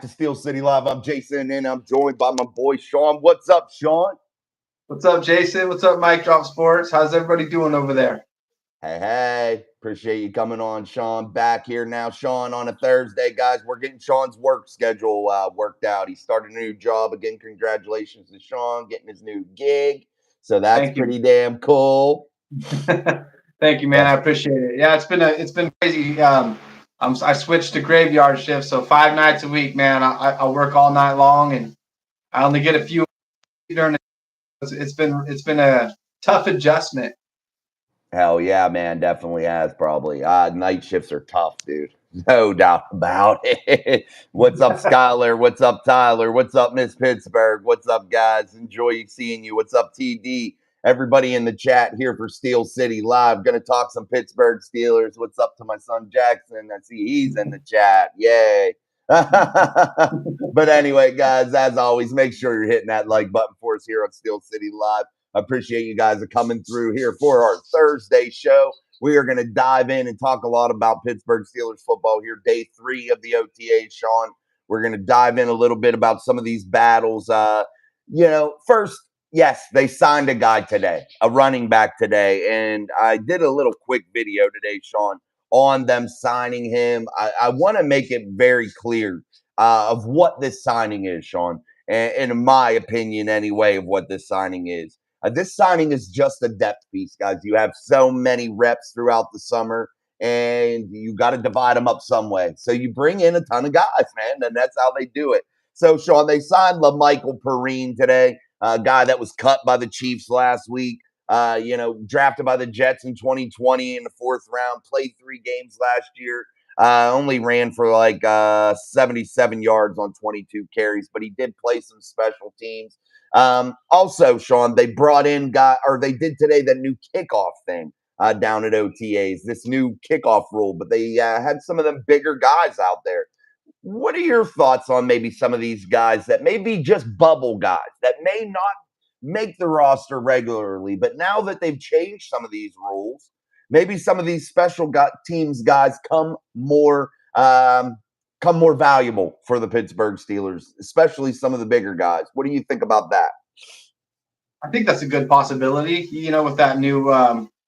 To Steel City Live. I'm Jason, and I'm joined by my boy Sean. What's up, Sean? What's up, Jason? What's up, Mike Drop Sports? How's everybody doing over there? Hey. Appreciate you coming on, Sean. Back here now, Sean, on a Thursday, guys. We're getting Sean's work schedule worked out. He started a new job. Again, congratulations to Sean getting his new gig. So that's Thank you. pretty damn cool. Thank you, man. Yeah. I appreciate it. Yeah, it's been crazy. I switched to graveyard shift, so 5 nights a week, man. I work all night long, and I only get a few during the. It's been a tough adjustment. Hell yeah, man. Definitely has probably. Night shifts are tough, dude. No doubt about it. What's up, Skylar? What's up, Tyler? What's up, Miss Pittsburgh? What's up, guys? Enjoy seeing you. What's up, TD? Everybody in the chat here for Steel City Live. Gonna talk some Pittsburgh Steelers. What's up to my son Jackson? I see he's in the chat. Yay. But anyway, guys, as always, make sure you're hitting that like button for us here on Steel City Live. I appreciate you guys are coming through here for our Thursday show. We are going to dive in and talk a lot about Pittsburgh Steelers football here, day 3 of the OTA, Sean. We're going to dive in a little bit about some of these battles. First, yes, they signed a guy today, a running back today, and I did a little quick video today, Sean, on them signing him. I want to make it very clear of what this signing is, Sean, and in my opinion, anyway, of what this signing is. This signing is just a depth piece, guys. You have so many reps throughout the summer, and you got to divide them up some way. So you bring in a ton of guys, man, and that's how they do it. So, Sean, they signed LaMichael Perrine today, a guy that was cut by the Chiefs last week. Drafted by the Jets in 2020 in the 4th round, played 3 games last year. Only ran for like 77 yards on 22 carries, but he did play some special teams. Also, Sean, they did today the new kickoff thing down at OTAs, this new kickoff rule, but they had some of them bigger guys out there. What are your thoughts on maybe some of these guys that may be just bubble guys that may not make the roster regularly, but now that they've changed some of these rules, maybe some of these special teams guys come more valuable for the Pittsburgh Steelers, especially some of the bigger guys. What do you think about that? I think that's a good possibility. With that new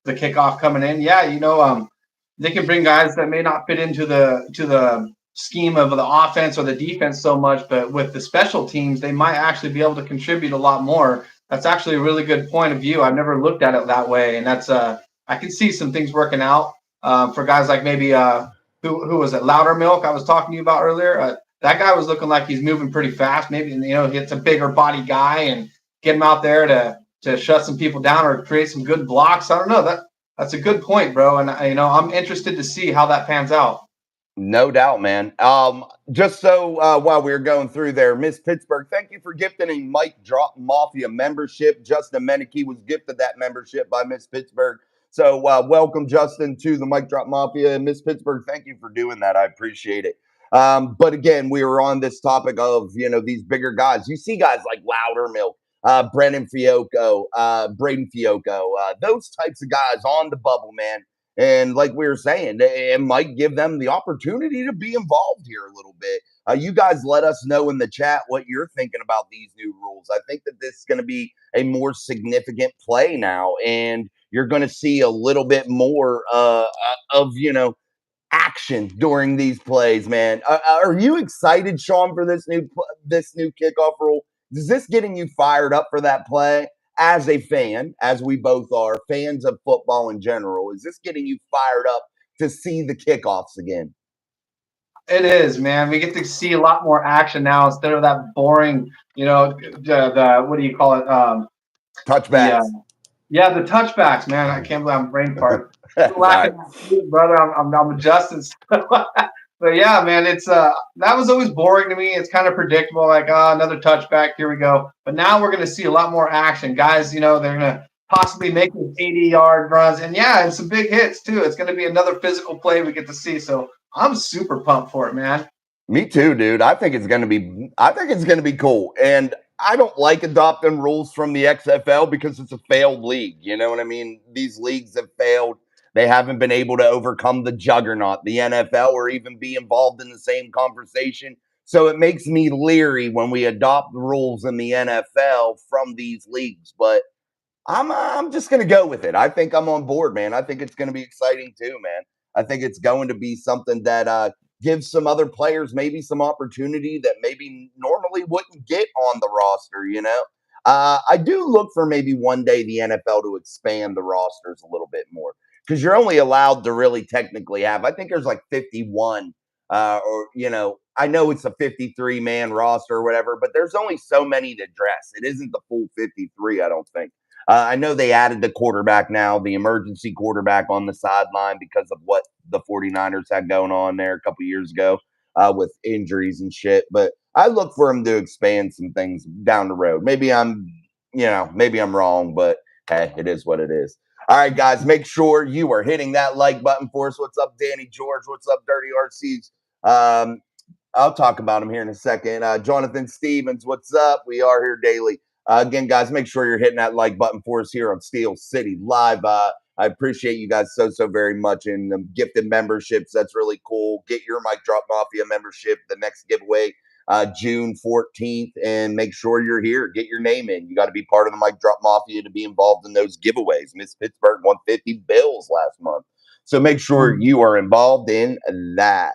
the kickoff coming in, yeah. They can bring guys that may not fit into the scheme of the offense or the defense so much, but with the special teams, they might actually be able to contribute a lot more. That's actually a really good point of view. I've never looked at it that way, and that's I can see some things working out for guys like maybe who was it, Loudermilk I was talking to you about earlier. That guy was looking like he's moving pretty fast. Maybe it's a bigger body guy and get him out there to shut some people down or create some good blocks. I don't know. That's a good point, bro. And I'm interested to see how that pans out. No doubt, man. Just so while we were going through there, Miss Pittsburgh, thank you for gifting a Mike Drop Mafia membership. Justin Menike was gifted that membership by Miss Pittsburgh. So welcome, Justin, to the Mike Drop Mafia. And Miss Pittsburgh, thank you for doing that. I appreciate it. But again, we were on this topic of, these bigger guys. You see guys like Loudermilk, Braden Fiocco, those types of guys on the bubble, man. And like we were saying, it might give them the opportunity to be involved here a little bit. You guys let us know in the chat what you're thinking about these new rules. I think that this is going to be a more significant play now, and you're going to see a little bit more of action during these plays, man. Are you excited, Sean, for this new kickoff rule? Is this getting you fired up for that play? As a fan, as we both are fans of football in general, is this getting you fired up to see the kickoffs again? It is, man. We get to see a lot more action now instead of that boring, the what do you call it? Touchbacks. The touchbacks, man. I can't believe I'm brain fart. Sorry. Brother. I'm adjusting. But yeah, man, it's that was always boring to me. It's kind of predictable, like another touchback, here we go. But now we're going to see a lot more action, guys. They're going to possibly make 80-yard runs, and some big hits too. It's going to be another physical play we get to see. So I'm super pumped for it, man. Me too, dude. I think it's going to be cool. And I don't like adopting rules from the XFL because it's a failed league. You know what I mean? These leagues have failed. They haven't been able to overcome the juggernaut, the NFL, or even be involved in the same conversation So it makes me leery when we adopt the rules in the NFL from these leagues. But I'm just going to go with it. I think I'm on board, man. I think it's going to be exciting too, man. I think it's going to be something that gives some other players maybe some opportunity that maybe normally wouldn't get on the roster, you know? I do look for maybe one day the NFL to expand the rosters a little bit more because you're only allowed to really technically have, I think there's like 51 or, you know, I know it's a 53 man roster or whatever, but there's only so many to dress. It isn't the full 53, I don't think. I know they added the quarterback now, the emergency quarterback on the sideline because of what the 49ers had going on there a couple years ago with injuries and shit. But I look for them to expand some things down the road. Maybe maybe I'm wrong, but hey, it is what it is. All right, guys, make sure you are hitting that like button for us. What's up, Danny George? What's up, Dirty RCs? I'll talk about him here in a second. Jonathan Stevens, what's up? We are here daily. Again, guys, make sure you're hitting that like button for us here on Steel City Live. I appreciate you guys so very much. And the gifted memberships, that's really cool. Get your Mic Drop Mafia membership, the next giveaway, June 14th. And make sure you're here. Get your name in. You got to be part of the Mic Drop Mafia to be involved in those giveaways. Miss Pittsburgh won 50 bills last month. So make sure you are involved in that.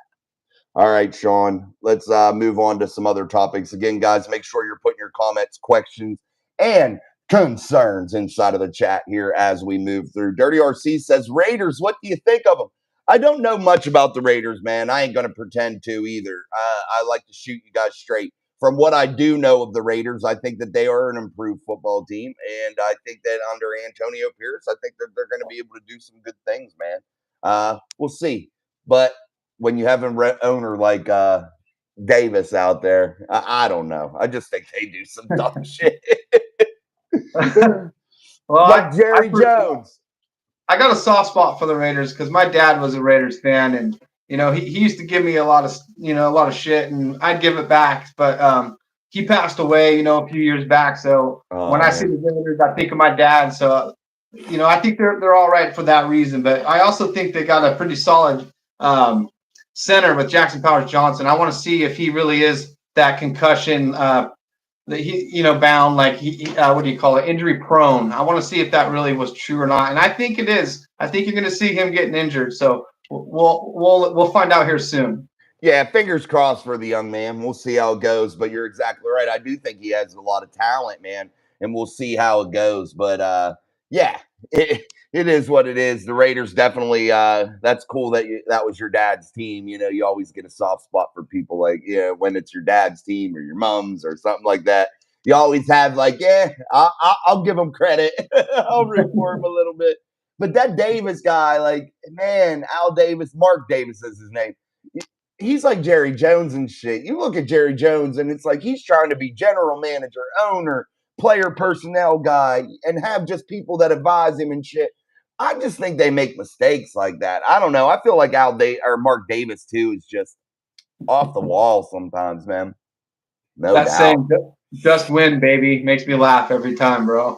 All right, Sean, let's move on to some other topics. Again, guys, make sure you're putting your comments, questions, and concerns inside of the chat here as we move through. Dirty RC says, Raiders, what do you think of them? I don't know much about the Raiders, man. I ain't going to pretend to either. I like to shoot you guys straight. From what I do know of the Raiders, I think that they are an improved football team. And I think that under Antonio Pierce, I think that they're going to be able to do some good things, man. We'll see. But when you have an owner like Davis out there, I don't know. I just think they do some dumb shit. Well, like Jerry Jones. I got a soft spot for the Raiders because my dad was a Raiders fan, and he used to give me a lot of shit, and I'd give it back. But he passed away, a few years back. So when I see the Raiders, I think of my dad. So I think they're all right for that reason. But I also think they got a pretty solid center with Jackson Powers Johnson. I want to see if he really is that concussion that he bound, like what do you call it, injury prone. I want to see if that really was true or not, and I think it is. I think you're going to see him getting injured, so we'll find out here soon. Yeah, fingers crossed for the young man. We'll see how it goes, but you're exactly right. I do think he has a lot of talent, man, and we'll see how it goes. But yeah, it is what it is. The Raiders definitely. That's cool that that was your dad's team. You always get a soft spot for people like when it's your dad's team or your mom's or something like that. You always have like, I'll give him credit. I'll root for him a little bit. But that Davis guy, like, man, Mark Davis is his name. He's like Jerry Jones and shit. You look at Jerry Jones and it's like he's trying to be general manager, owner, player personnel guy, and have just people that advise him and shit. I just think they make mistakes like that. I don't know. I feel like Mark Davis too is just off the wall sometimes, man. No doubt. Saying just win, baby, makes me laugh every time, bro.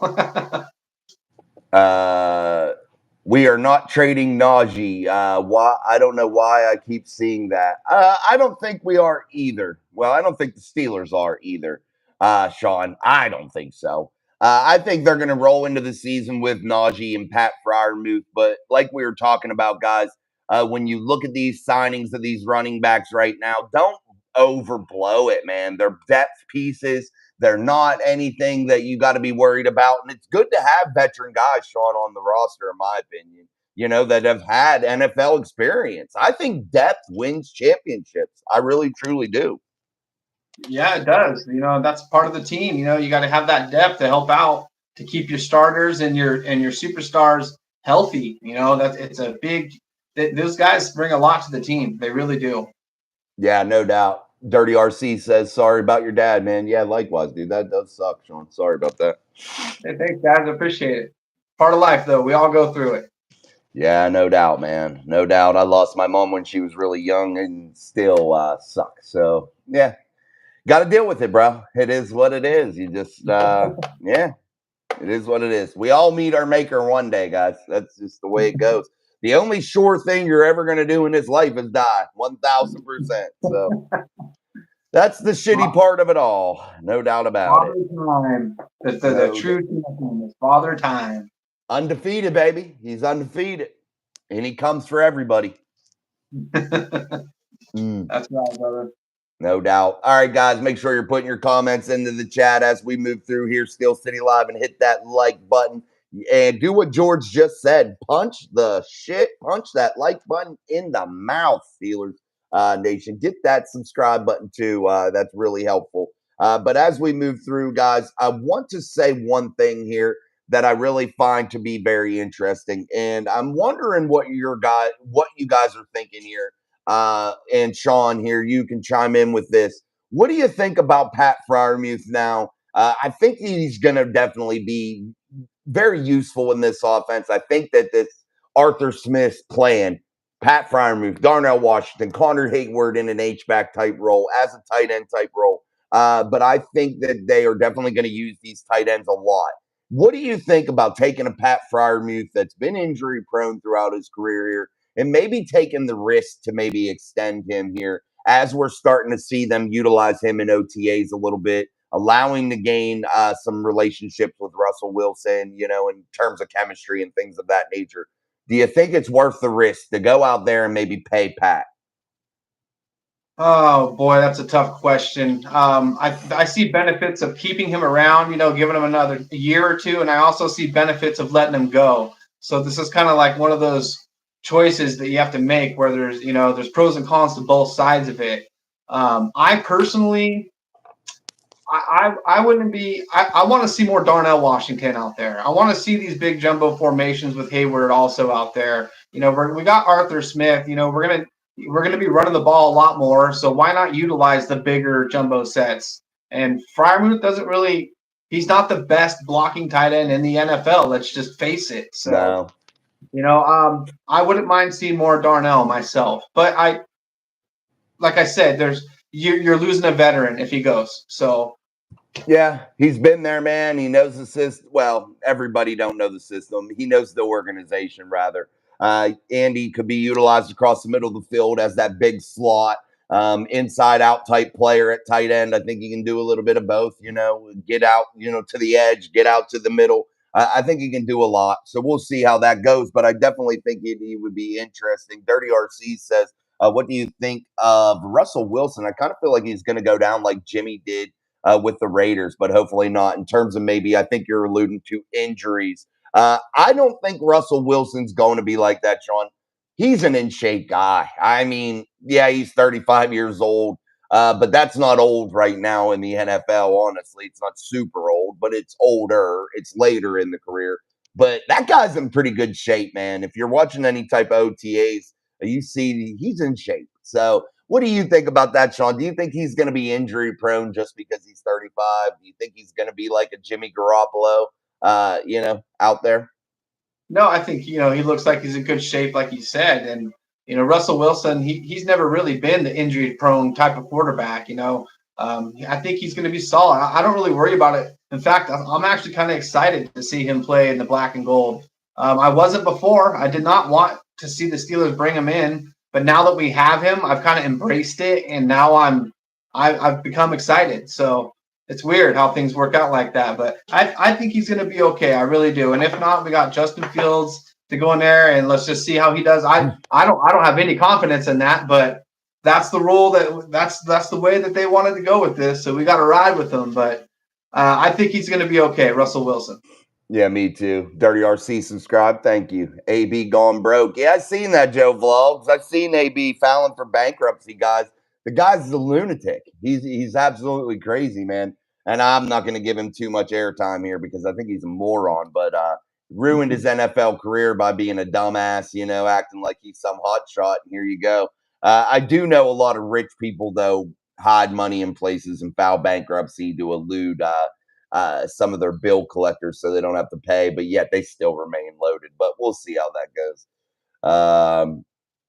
We are not trading Najee. Why? I don't know why I keep seeing that. I don't think we are either. Well, I don't think the Steelers are either. Sean, I don't think so. I think they're going to roll into the season with Najee and Pat Freiermuth. But like we were talking about, guys, when you look at these signings of these running backs right now, don't overblow it, man. They're depth pieces. They're not anything that you got to be worried about. And it's good to have veteran guys, Sean, on the roster, in my opinion, that have had NFL experience. I think depth wins championships. I really, truly do. Yeah, it does. That's part of the team. You got to have that depth to help out, to keep your starters and your superstars healthy. It's a big. Those guys bring a lot to the team. They really do. Yeah, no doubt. Dirty RC says, sorry about your dad, man. Yeah, likewise, dude. That does suck, Sean. Sorry about that. Hey, thanks, guys. I appreciate it. Part of life, though. We all go through it. Yeah, no doubt, man. No doubt. I lost my mom when she was really young and still sucks. So, yeah. Got to deal with it, bro. It is what it is. You just, yeah, it is what it is. We all meet our maker one day, guys. That's just the way it goes. The only sure thing you're ever going to do in this life is die. 1,000%. So That's the shitty part of it all. No doubt about it. Father time. The No, true champion is Father Time. undefeated, baby. He's undefeated. And he comes for everybody. That's right, brother. No doubt. All right, guys, make sure you're putting your comments into the chat as we move through here, Steel City Live, and hit that like button. And do what George just said. Punch that like button in the mouth, Steelers Nation. Get that subscribe button too. That's really helpful. But as we move through, guys, I want to say one thing here that I really find to be very interesting. And I'm wondering what you guys are thinking here. And Sean here, you can chime in with this. What do you think about Pat Fryermuth now? I think he's going to definitely be very useful in this offense. I think that this Arthur Smith plan, Pat Fryermuth, Darnell Washington, Connor Hayward in an H-back type role, as a tight end type role. But I think that they are definitely going to use these tight ends a lot. What do you think about taking a Pat Fryermuth that's been injury prone throughout his career here and maybe taking the risk to maybe extend him here as we're starting to see them utilize him in OTAs a little bit, allowing to gain some relationships with Russell Wilson, in terms of chemistry and things of that nature? Do you think it's worth the risk to go out there and maybe pay Pat? Oh boy, that's a tough question. I see benefits of keeping him around, giving him another year or two, and I also see benefits of letting him go. So this is kind of like one of those choices that you have to make where there's pros and cons to both sides of it. I personally, I wouldn't be. I want to see more Darnell Washington out there. I want to see these big jumbo formations with Hayward also out there. We got Arthur Smith. We're gonna be running the ball a lot more. So why not utilize the bigger jumbo sets? And Fryermuth doesn't really. He's not the best blocking tight end in the NFL. Let's just face it. So No. I wouldn't mind seeing more Darnell myself. But like I said, you're losing a veteran if he goes. So Yeah, he's been there, man. He knows the system. Well, everybody don't know the system. He knows the organization, rather. Andy could be utilized across the middle of the field as that big slot, inside out type player at tight end. I think he can do a little bit of both, get out, to the edge, get out to the middle. I think he can do a lot. So we'll see how that goes. But I definitely think he would be interesting. Dirty RC says, what do you think of Russell Wilson? I kind of feel like he's going to go down like Jimmy did with the Raiders, but hopefully not. In terms of maybe, I think you're alluding to injuries. I don't think Russell Wilson's going to be like that, Sean. He's an in shape guy. I mean, yeah, he's 35 years old, but that's not old right now in the NFL, honestly. It's not super old, but it's older. It's later in the career. But that guy's in pretty good shape, man. If you're watching any type of OTAs, you see he's in shape. So what do you think about that, Sean? Do you think he's going to be injury prone just because he's 35? Do you think he's going to be like a Jimmy Garoppolo, out there? No, I think he looks like he's in good shape, like you said, and Russell Wilson, he's never really been the injury prone type of quarterback. I think he's going to be solid. I don't really worry about it. In fact, I'm actually kind of excited to see him play in the black and gold. I wasn't before. I did not want to see the Steelers bring him in, but now that we have him, I've kind of embraced it, and now I've become excited. So it's weird how things work out like that, but I think he's going to be okay. I really do. And if not, we got Justin Fields to go in there and let's just see how he does. I don't have any confidence in that, but that's the rule that's the way that they wanted to go with this. So we got to ride with them. But I think he's going to be okay, Russell Wilson. Yeah, me too. Dirty RC, subscribe. Thank you. AB gone broke. Yeah, I seen that, Joe Vlogs. I've seen AB filing for bankruptcy, guys. The guy's a lunatic. He's absolutely crazy, man. And I'm not going to give him too much airtime here because I think he's a moron. But ruined his NFL career by being a dumbass, acting like he's some hot shot. And here you go. I do know a lot of rich people, though, hide money in places and file bankruptcy to elude some of their bill collectors so they don't have to pay, but yet they still remain loaded. But we'll see how that goes.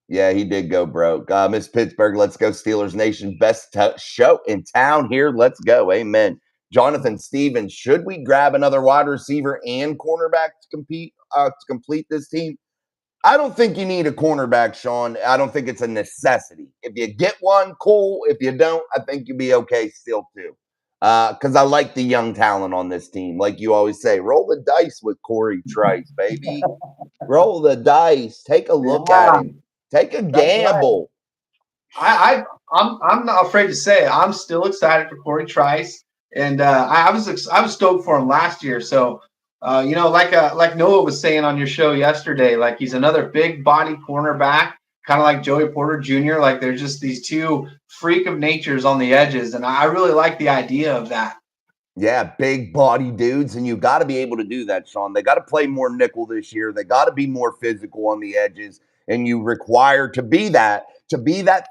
Yeah, he did go broke. Miss Pittsburgh, let's go Steelers Nation. Best show in town here. Let's go. Amen. Jonathan Stevens, should we grab another wide receiver and cornerback to complete this team? I don't think you need a cornerback, Sean. I don't think it's a necessity. If you get one, cool. If you don't, I think you'll be okay still too. Because I like the young talent on this team. Like you always say, roll the dice with Corey Trice, baby. Roll the dice. Take a look at Yeah, him. Take a that's right. gamble. I'm not afraid to say it. I'm still excited for Corey Trice, and I was stoked for him last year. So, like Noah was saying on your show yesterday, like he's another big body cornerback, kind of like Joey Porter Jr. Like there's just these two freak of natures on the edges, and I really like the idea of that. Yeah, big body dudes, and you got to be able to do that, Sean. They got to play more nickel this year. They got to be more physical on the edges, and you require to be that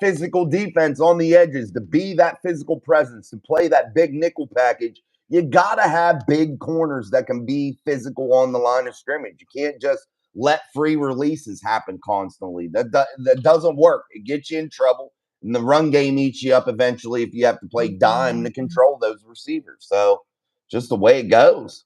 physical defense on the edges, to be that physical presence, to play that big nickel package. You got to have big corners that can be physical on the line of scrimmage. You can't just let free releases happen constantly. That doesn't work. It gets you in trouble. And the run game eats you up eventually if you have to play dime to control those receivers. So just the way it goes.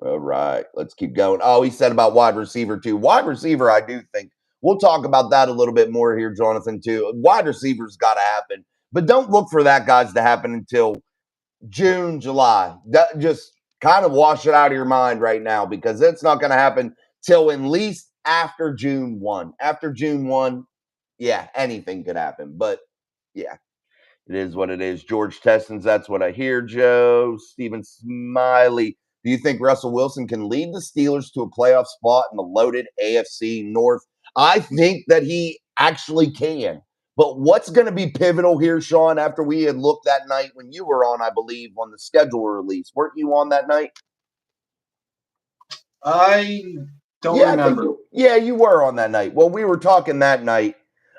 All right, let's keep going. Oh, he said about wide receiver too. Wide receiver, I do think we'll talk about that a little bit more here, Jonathan, too. Wide receivers got to happen, but don't look for that guys to happen until June, July. Just kind of wash it out of your mind right now because it's not going to happen till at least after June 1. After June 1, yeah, anything could happen. But yeah, it is what it is. George Testons, that's what I hear, Joe. Stephen Smiley. Do you think Russell Wilson can lead the Steelers to a playoff spot in the loaded AFC North? I think that he actually can. But what's going to be pivotal here, Sean, after we had looked that night when you were on, I believe, on the schedule release? Weren't you on that night? I don't Yeah, I think remember. you were on that night. Well, we were talking that night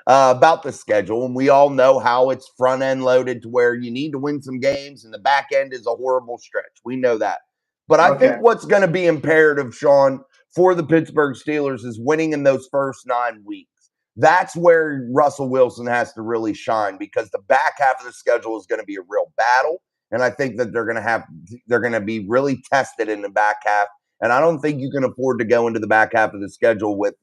about the schedule, and we all know how it's front end loaded to where you need to win some games, and the back end is a horrible stretch. We know that. But I Okay. think what's going to be imperative, Sean, for the Pittsburgh Steelers is winning in those first 9 weeks. That's where Russell Wilson has to really shine because the back half of the schedule is going to be a real battle. And I think that they're going to be really tested in the back half. And I don't think you can afford to go into the back half of the schedule with,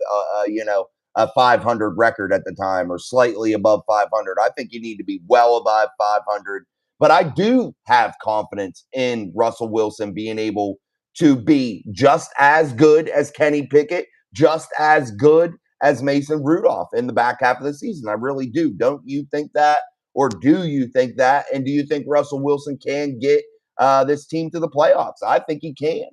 a 500 record at the time or slightly above 500. I think you need to be well above 500. But I do have confidence in Russell Wilson being able to be just as good as Kenny Pickett, just as good as Mason Rudolph in the back half of the season. I really do. Don't you think that? Or do you think that? And do you think Russell Wilson can get this team to the playoffs? I think he can.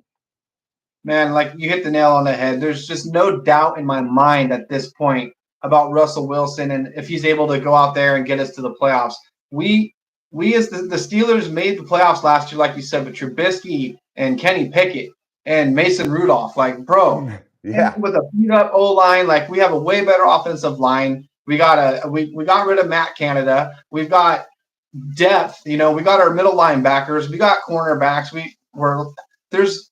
Man, like you hit the nail on the head. There's just no doubt in my mind at this point about Russell Wilson and if he's able to go out there and get us to the playoffs. We we as the Steelers made the playoffs last year, like you said, with Trubisky and Kenny Pickett and Mason Rudolph. Like, bro, and Yeah. with a beat up O line, like we have a way better offensive line. We got rid of Matt Canada. We've got depth. You know, we got our middle linebackers. We got cornerbacks. There's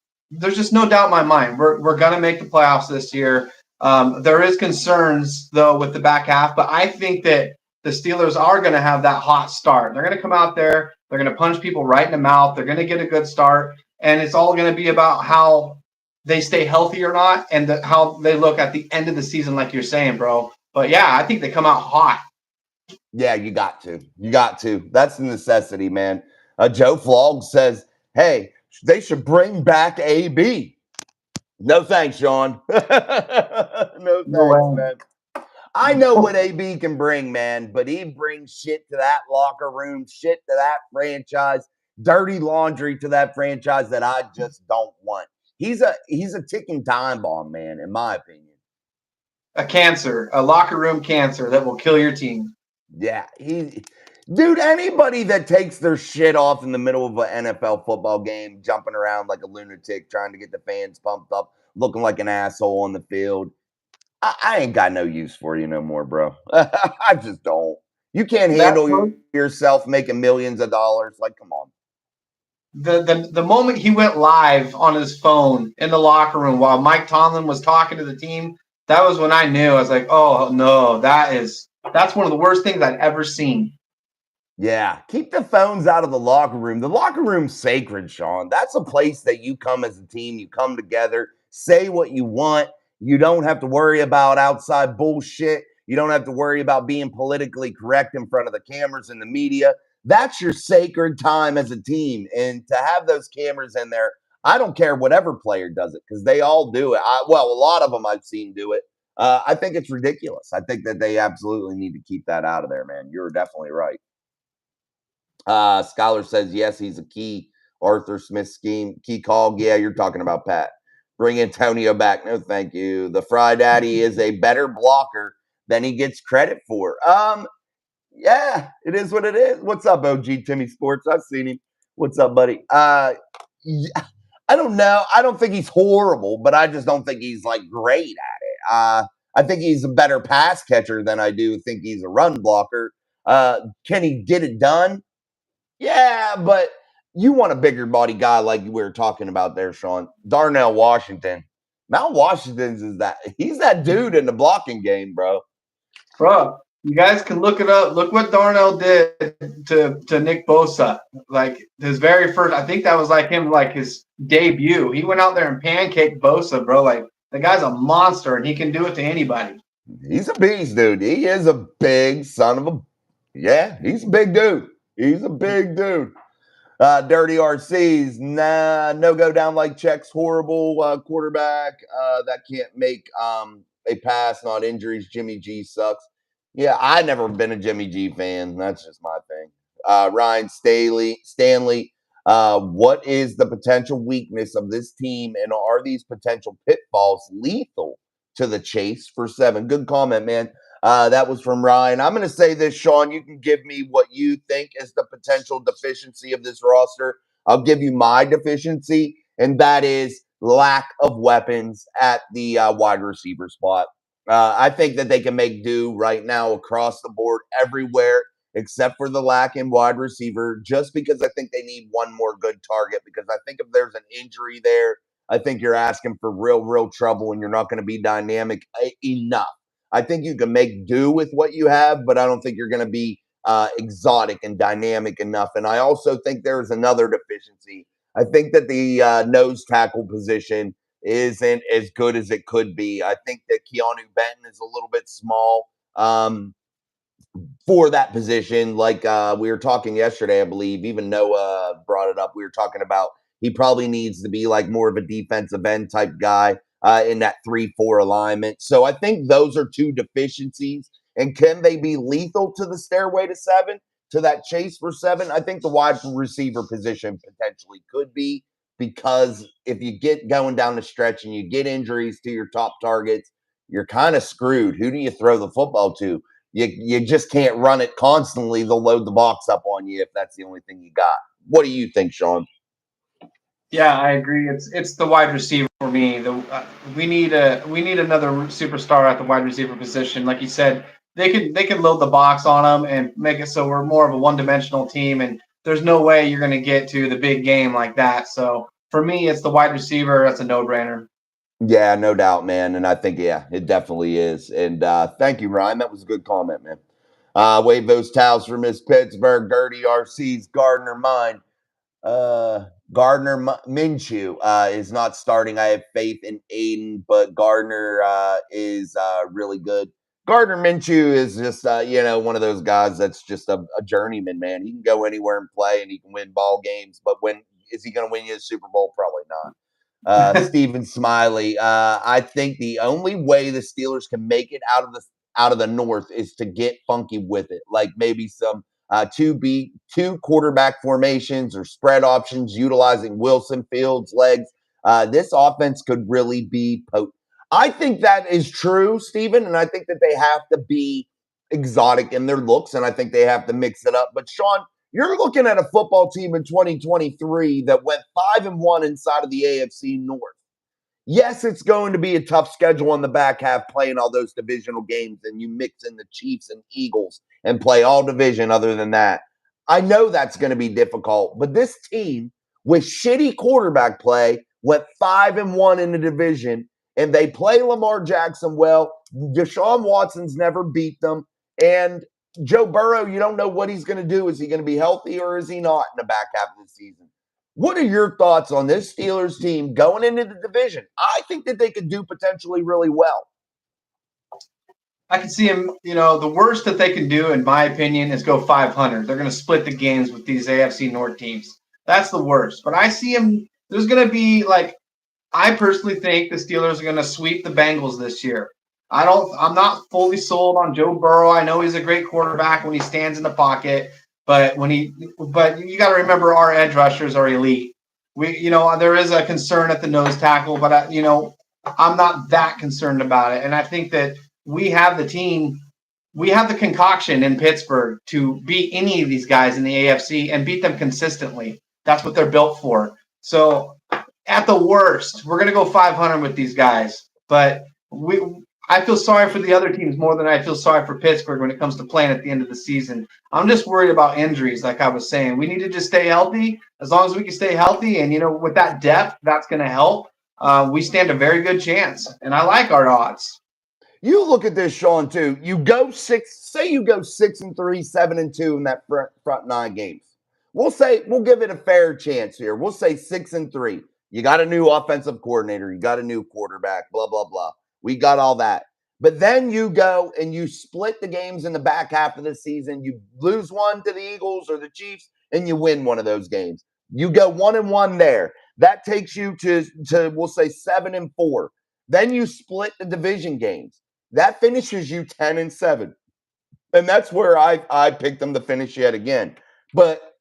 just no doubt in my mind we're gonna make the playoffs this year. There is concerns though with the back half, but I think that the Steelers are going to have that hot start. They're going to come out there. They're going to punch people right in the mouth. They're going to get a good start, and it's all going to be about how they stay healthy or not, and how they look at the end of the season, like you're saying, bro. But yeah, I think they come out hot. Yeah, you got to. You got to. That's a necessity, man. Joe Flog says, hey, they should bring back AB. No thanks, Sean. No No thanks, way. man. I know what AB can bring, man, but he brings shit to that locker room, shit to that franchise, dirty laundry to that franchise that I just don't want. He's a ticking time bomb, man, in my opinion. A cancer, a locker room cancer that will kill your team. Yeah, dude, anybody that takes their shit off in the middle of an NFL football game, jumping around like a lunatic, trying to get the fans pumped up, looking like an asshole on the field, I ain't got no use for you no more, bro. I just don't. You can't That handle yourself making millions of dollars. Like, come on. the moment he went live on his phone in the locker room while Mike Tomlin was talking to the team, that was when I knew. I was like, oh no, that's one of the worst things I've ever seen. Yeah, keep the phones out of the locker room. The locker room's sacred, Sean. That's a place that you come as a team, you come together, say what you want. You don't have to worry about outside bullshit. You don't have to worry about being politically correct in front of the cameras and the media. That's your sacred time as a team. And to have those cameras in there, I don't care whatever player does it because they all do it. Well, a lot of them I've seen do it. I think it's ridiculous. I think that they absolutely need to keep that out of there, man. You're definitely right. Scholar says, yes, he's a key Arthur Smith scheme. Key call. Yeah, you're talking about Pat. Bring Antonio back. No, thank you. The Fry Daddy is a better blocker than he gets credit for. Yeah, it is what it is. What's up, OG Timmy Sports? I've seen him. What's up, buddy? Yeah, I don't know. I don't think he's horrible, but I just don't think he's like great at it. I think he's a better pass catcher than I do think he's a run blocker. Can he get it done? Yeah, but you want a bigger body guy like we were talking about there, Sean. Darnell Washington. Mount Washington's he's that dude in the blocking game, bro. Bro, you guys can look it up. Look what Darnell did to Nick Bosa. Like his very first, I think that was like him, like his debut. He went out there and pancaked Bosa, bro. Like the guy's a monster and he can do it to anybody. He's a beast, dude. He is a big son of a. Yeah, he's a big dude. He's a big dude. Dirty RCs, nah, no go down like checks, horrible quarterback that can't make a pass, not injuries. Jimmy G sucks. Yeah, I've never been a Jimmy G fan. That's just my thing. Ryan Stanley, what is the potential weakness of this team, and are these potential pitfalls lethal to the chase for 7? Good comment, man. That was from Ryan. I'm going to say this, Sean. You can give me what you think is the potential deficiency of this roster. I'll give you my deficiency, and that is lack of weapons at the wide receiver spot. I think that they can make do right now across the board everywhere except for the lack in wide receiver, just because I think they need one more good target. Because I think if there's an injury there, I think you're asking for real trouble, and you're not going to be dynamic enough. I think you can make do with what you have, but I don't think you're going to be exotic and dynamic enough. And I also think there's another deficiency. I think that the nose tackle position isn't as good as it could be. I think that Keanu Benton is a little bit small for that position. Like we were talking yesterday, I believe, even Noah brought it up. We were talking about he probably needs to be like more of a defensive end type guy in that 3-4 alignment. So I think those are two deficiencies. And can they be lethal to the stairway to 7, to that chase for 7? I think the wide receiver position potentially could be, because if you get going down the stretch and you get injuries to your top targets, you're kind of screwed. Who do you throw the football to? You just can't run it constantly. They'll load the box up on you if that's the only thing you got. What do you think, Sean? Yeah, I agree. It's the wide receiver for me. We need another superstar at the wide receiver position. Like you said, they can load the box on them and make it so we're more of a one-dimensional team. And there's no way you're going to get to the big game like that. So for me, it's the wide receiver. That's a no-brainer. Yeah, no doubt, man. And I think, yeah, it definitely is. And thank you, Ryan. That was a good comment, man. Wave those towels for Miss Pittsburgh. Dirty RC's Gardner mine. Gardner Minshew is not starting. I have faith in Aiden, but Gardner is really good. Gardner Minshew is just, one of those guys that's just a journeyman, man. He can go anywhere and play, and he can win ball games. But when is he going to win you a Super Bowl? Probably not. Stephen Smiley. I think the only way the Steelers can make it out of the North is to get funky with it, like maybe some two quarterback formations or spread options utilizing Wilson, Fields, legs. This offense could really be potent. I think that is true, Stephen, and I think that they have to be exotic in their looks, and I think they have to mix it up. But Sean, you're looking at a football team in 2023 that went 5-1 inside of the AFC North. Yes, it's going to be a tough schedule in the back half, playing all those divisional games, and you mix in the Chiefs and Eagles and play all division other than that. I know that's going to be difficult, but this team with shitty quarterback play went 5-1 in the division, and they play Lamar Jackson well. Deshaun Watson's never beat them, and Joe Burrow, you don't know what he's going to do. Is he going to be healthy or is he not in the back half of the season? What are your thoughts on this Steelers team going into the division? I think that they could do potentially really well. I can see him, the worst that they can do, in my opinion, is go 500. They're going to split the games with these AFC North teams. That's the worst. But I see him, there's going to be I personally think the Steelers are going to sweep the Bengals this year. I'm not fully sold on Joe Burrow. I know he's a great quarterback when he stands in the pocket, but you got to remember our edge rushers are elite. There is a concern at the nose tackle, but I'm not that concerned about it. And I think that we have the team, we have the concoction in Pittsburgh to beat any of these guys in the AFC and beat them consistently. That's what they're built for. So at the worst, we're going to go 500 with these guys. But I feel sorry for the other teams more than I feel sorry for Pittsburgh when it comes to playing at the end of the season. I'm just worried about injuries, like I was saying. We need to just stay healthy. As long as we can stay healthy, and with that depth, that's going to help. We stand a very good chance, and I like our odds. You look at this, Sean, too. You go 6-3, 7-2 in that front 9 games. We'll give it a fair chance here. We'll say 6-3. You got a new offensive coordinator. You got a new quarterback, blah, blah, blah. We got all that. But then you go and you split the games in the back half of the season. You lose one to the Eagles or the Chiefs, and you win one of those games. You go 1-1 there. That takes you to we'll say 7-4. Then you split the division games. That finishes you 10-7. And that's where I picked them to finish yet again. But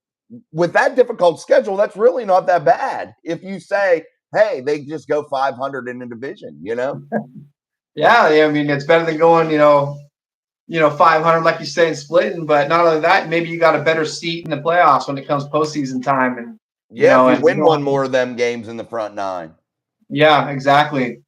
with that difficult schedule, that's really not that bad. If you say, hey, they just go 500 in the division, Yeah, I mean, it's better than going, 500, like you say, and splitting. But not only that, maybe you got a better seat in the playoffs when it comes postseason time. And if you win one more of them games in the front 9. Yeah, exactly.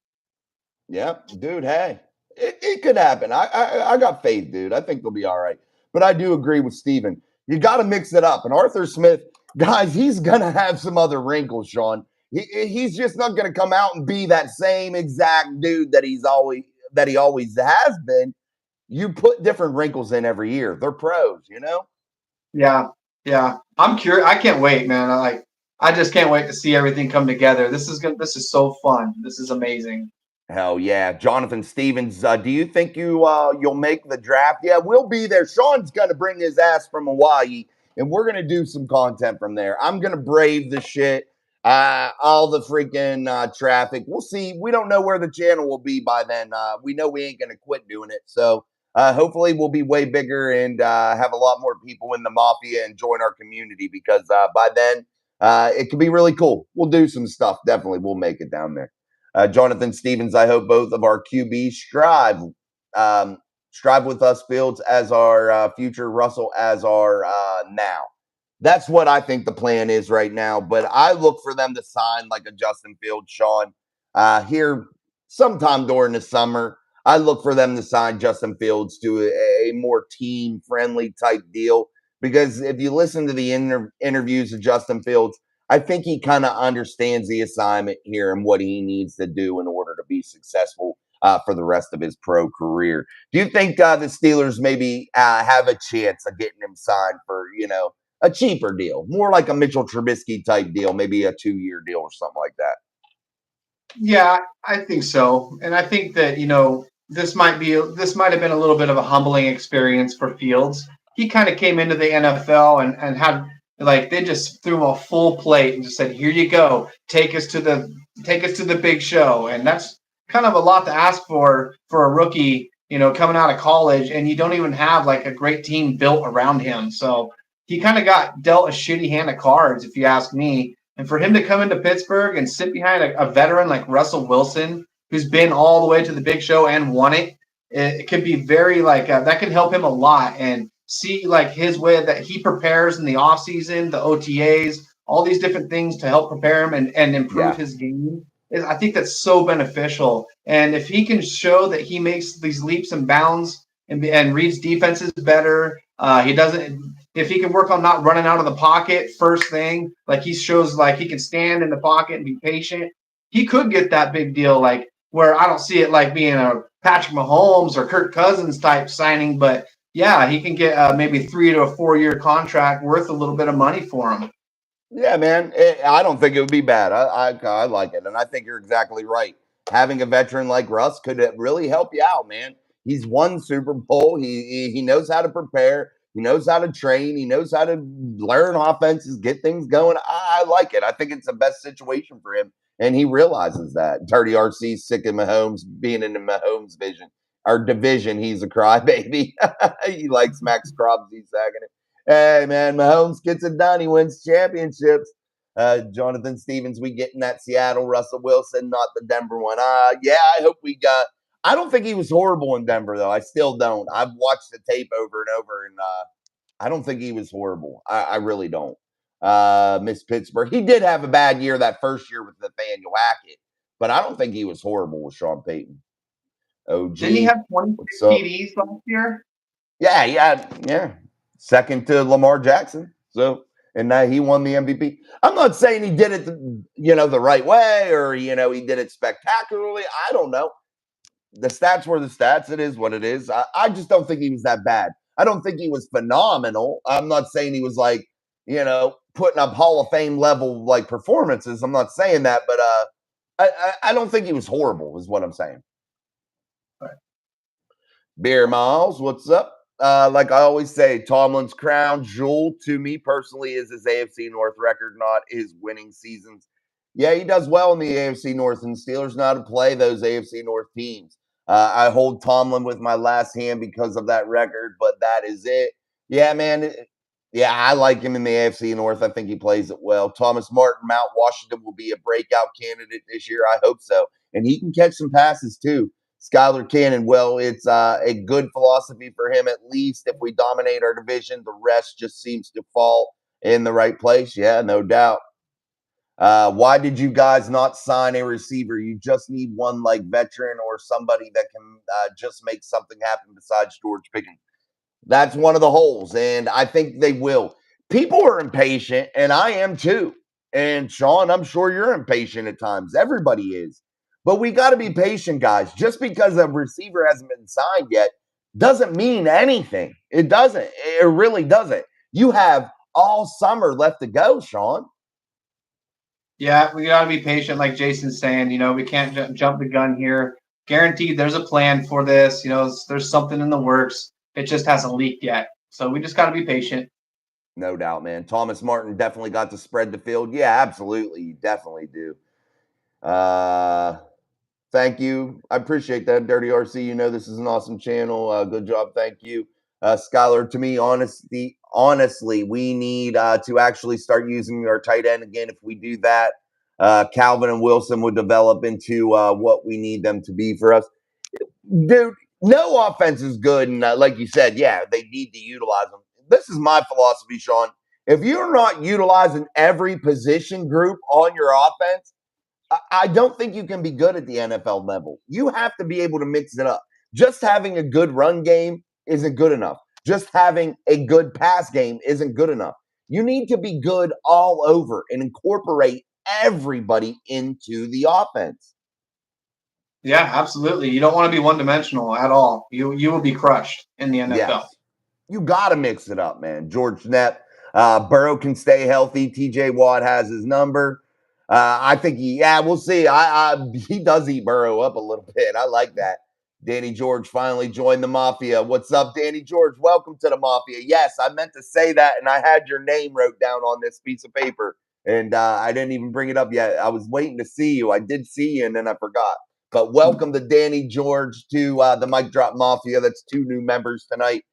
Yep, dude. Hey, it could happen. I got faith, dude. I think they'll be all right. But I do agree with Steven. You got to mix it up. And Arthur Smith, guys, he's going to have some other wrinkles, Sean. He's just not going to come out and be that same exact dude that he always has been. You put different wrinkles in every year. They're pros, Yeah. I'm curious. I can't wait, man. I just can't wait to see everything come together. This is so fun. This is amazing. Hell yeah. Jonathan Stevens, do you think you'll make the draft? Yeah, we'll be there. Sean's going to bring his ass from Hawaii, and we're going to do some content from there. I'm going to brave the shit, all the freaking traffic. We'll see. We don't know where the channel will be by then. We know we ain't going to quit doing it. So hopefully we'll be way bigger and have a lot more people in the Mafia and join our community because by then it could be really cool. We'll do some stuff. Definitely. We'll make it down there. Jonathan Stevens, I hope both of our QBs strive with us, Fields as our future, Russell as our now. That's what I think the plan is right now. But I look for them to sign like a Justin Fields, Sean, here sometime during the summer. I look for them to sign Justin Fields to a more team-friendly type deal. Because if you listen to the interviews of Justin Fields, I think he kind of understands the assignment here and what he needs to do in order to be successful for the rest of his pro career. Do you think the Steelers maybe have a chance of getting him signed for, a cheaper deal, more like a Mitchell Trubisky type deal, maybe a 2-year deal or something like that? Yeah, I think so. And I think that, this might have been a little bit of a humbling experience for Fields. He kind of came into the NFL and had they just threw him a full plate and just said, "Here you go, take us to the big show." And that's kind of a lot to ask for a rookie, coming out of college, and you don't even have a great team built around him. So he kind of got dealt a shitty hand of cards, if you ask me. And for him to come into Pittsburgh and sit behind a veteran like Russell Wilson, who's been all the way to the big show and won it, it could be very that could help him a lot. And see his way that he prepares in the offseason, the OTAs, all these different things to help prepare him and improve his game. I think that's so beneficial. And if he can show that he makes these leaps and bounds and reads defenses better, if he can work on not running out of the pocket first thing, he shows he can stand in the pocket and be patient, he could get that big deal, where I don't see it being a Patrick Mahomes or Kirk Cousins type signing, but yeah, he can get maybe 3 to a 4-year contract worth a little bit of money for him. Yeah, man. I don't think it would be bad. I like it, and I think you're exactly right. Having a veteran like Russ could really help you out, man. He's won Super Bowl. He knows how to prepare. He knows how to train. He knows how to learn offenses, get things going. I like it. I think it's the best situation for him, and he realizes that. Dirty RC's sick of Mahomes being in the Mahomes vision. Our division, he's a crybaby. He likes Max Crosby second. Hey man, Mahomes gets it done. He wins championships. Jonathan Stevens, we get in that Seattle. Russell Wilson, not the Denver one. Yeah, I hope we got. I don't think he was horrible in Denver though. I still don't. I've watched the tape over and over, and I don't think he was horrible. I really don't. Miss Pittsburgh. He did have a bad year that first year with Nathaniel Hackett, but I don't think he was horrible with Sean Payton. Didn't he OG, have 26 what's up? TDs last year? Yeah. Second to Lamar Jackson. So, and now he won the MVP. I'm not saying he did it, the right way or, he did it spectacularly. I don't know. The stats were the stats. It is what it is. I just don't think he was that bad. I don't think he was phenomenal. I'm not saying he was like, putting up Hall of Fame level like performances. I'm not saying that, but I don't think he was horrible, is what I'm saying. Right. Beer Miles, what's up? Like I always say, Tomlin's crown jewel to me personally is his AFC North record, not his winning seasons. Yeah, he does well in the AFC North, and Steelers know how to play those AFC North teams. I hold Tomlin with my last hand because of that record, but that is it. Yeah, man. Yeah, I like him in the AFC North. I think he plays it well. Thomas Martin, Mount Washington will be a breakout candidate this year. I hope so. And he can catch some passes too. Skylar Cannon, well, it's a good philosophy for him, at least. If we dominate our division, the rest just seems to fall in the right place. Yeah, no doubt. Why did you guys not sign a receiver? You just need one like veteran or somebody that can just make something happen besides George Pickens. That's one of the holes, and I think they will. People are impatient, and I am too. And Sean, I'm sure you're impatient at times. Everybody is. But we got to be patient, guys. Just because a receiver hasn't been signed yet doesn't mean anything. It doesn't. It really doesn't. You have all summer left to go, Sean. Yeah, we got to be patient, like Jason's saying. We can't jump the gun here. Guaranteed, there's a plan for this. There's something in the works. It just hasn't leaked yet. So we just got to be patient. No doubt, man. Thomas Martin definitely got to spread the field. Yeah, absolutely. You definitely do. Thank you. I appreciate that, Dirty RC. This is an awesome channel. Good job. Thank you. Skylar, to me, honestly, we need to actually start using our tight end again. If we do that, Calvin and Wilson would develop into what we need them to be for us. Dude, no offense is good. And like you said, yeah, they need to utilize them. This is my philosophy, Sean. If you're not utilizing every position group on your offense, I don't think you can be good at the NFL level. You have to be able to mix it up. Just having a good run game isn't good enough. Just having a good pass game isn't good enough. You need to be good all over and incorporate everybody into the offense. Yeah, absolutely. You don't want to be one dimensional at all. You will be crushed in the NFL. Yes. You got to mix it up, man. George Knapp, Burrow can stay healthy. TJ Watt has his number. I think we'll see. He does eat Burrow up a little bit. I like that. Danny George finally joined the Mafia. What's up, Danny George? Welcome to the Mafia. Yes, I meant to say that, and I had your name wrote down on this piece of paper, and I didn't even bring it up yet. I was waiting to see you. I did see you, and then I forgot. But welcome to Danny George to the Mic Drop Mafia. That's 2 new members tonight.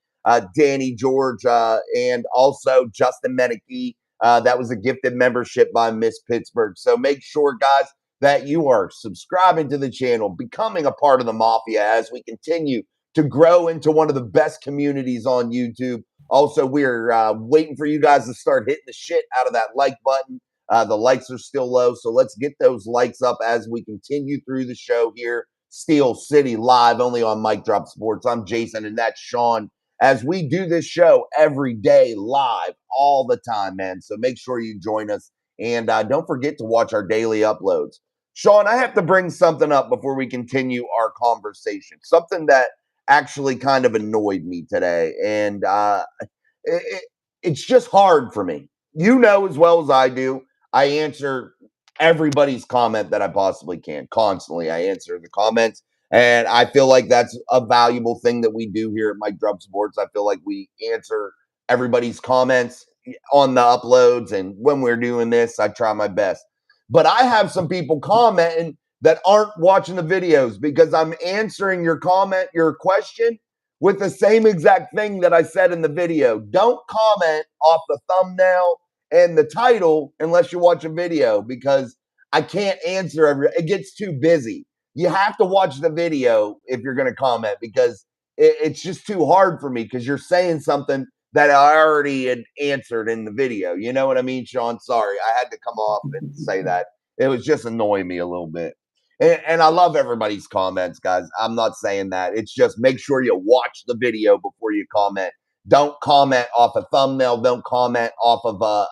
Danny George and also Justin Meneke. That was a gifted membership by Miss Pittsburgh. So make sure, guys, that you are subscribing to the channel, becoming a part of the Mafia as we continue to grow into one of the best communities on YouTube. Also, we're waiting for you guys to start hitting the shit out of that like button. The likes are still low, so let's get those likes up as we continue through the show here. Steel City Live, only on Mic Drop Sports. I'm Jason, and that's Sean. As we do this show every day live all the time, man. So make sure you join us. And don't forget to watch our daily uploads. Sean, I have to bring something up before we continue our conversation. Something that actually kind of annoyed me today. And it's just hard for me. you know as well as I do, I answer everybody's comment that I possibly can constantly. I answer the comments, and I feel like that's a valuable thing that we do here at Mike Drub Sports. I feel like we answer everybody's comments on the uploads, and when we're doing this, I try my best. But I have some people commenting that aren't watching the videos because I'm answering your comment, your question with the same exact thing that I said in the video. Don't comment off the thumbnail and the title unless you watch a video because I can't answer it gets too busy. You have to watch the video if you're going to comment because it's just too hard for me because you're saying something that I already had answered in the video. You know what I mean, Sean? Sorry, I had to come off and say that. It was just annoying me a little bit. And I love everybody's comments, guys. I'm not saying that. It's just make sure you watch the video before you comment. Don't comment off a thumbnail. Don't comment off of a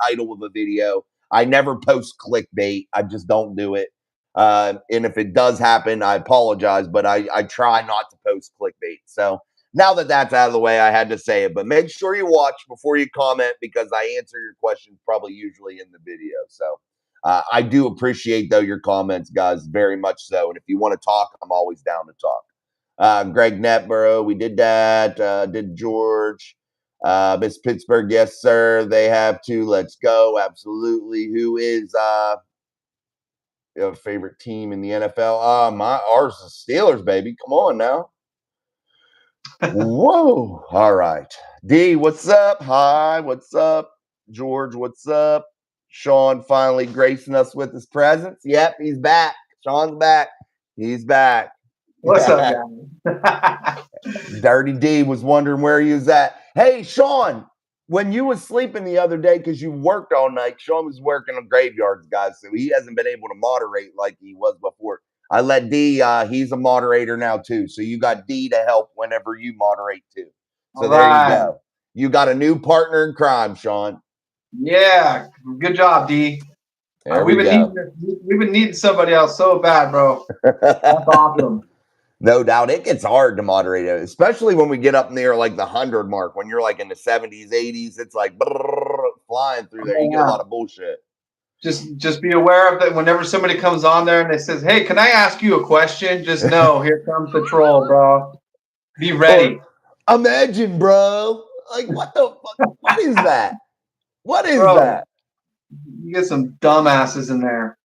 title of a video. I never post clickbait. I just don't do it. And if it does happen, I apologize, but I try not to post clickbait. So now that that's out of the way, I had to say it. But make sure you watch before you comment because I answer your questions probably usually in the video. So I do appreciate, though, your comments, guys, very much so. And if you want to talk, I'm always down to talk. Greg Netborough, we did that. Did George. Miss Pittsburgh, yes, sir. They have to. Let's go. Absolutely. Who is your favorite team in the NFL? Ours is Steelers, baby. Come on now. Whoa. All right. D, what's up? Hi, what's up? George, what's up? Sean finally gracing us with his presence. Yep, he's back. Sean's back. He's back. What's up, guys? Dirty D was wondering where he was at. Hey, Sean, when you was sleeping the other day because you worked all night, Sean was working on graveyards, guys, so he hasn't been able to moderate like he was before. I let D, he's a moderator now too. So you got D to help whenever you moderate too. So there you go. You got a new partner in crime, Sean. Yeah, good job, D. We've been needing somebody else so bad, bro. That's awesome. No doubt. It gets hard to moderate it, especially when we get up near like the 100 mark. When you're like in the 70s, 80s, it's like flying through there. You get a lot of bullshit. Just be aware of that whenever somebody comes on there and they says, "Hey, can I ask you a question?" Just know here comes the troll, bro. Be ready. Or, imagine, bro. Like, what the fuck? What is that? What is that? You get some dumbasses in there.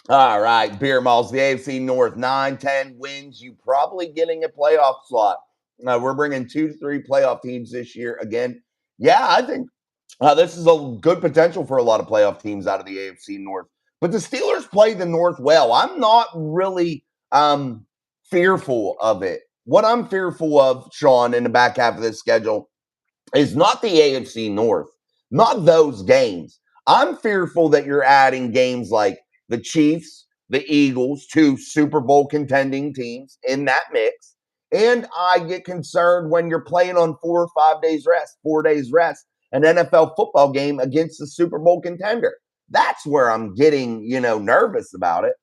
All right, Beer Malls, the AFC North, 9-10 wins. You probably getting a playoff slot. We're bringing 2 to 3 playoff teams this year again. Yeah, I think this is a good potential for a lot of playoff teams out of the AFC North. But the Steelers play the North well. I'm not really fearful of it. What I'm fearful of, Sean, in the back half of this schedule is not the AFC North, not those games. I'm fearful that you're adding games like the Chiefs, the Eagles, 2 Super Bowl contending teams in that mix. And I get concerned when you're playing on 4 or 5 days rest, 4 days rest, an NFL football game against the Super Bowl contender. That's where I'm getting, nervous about it.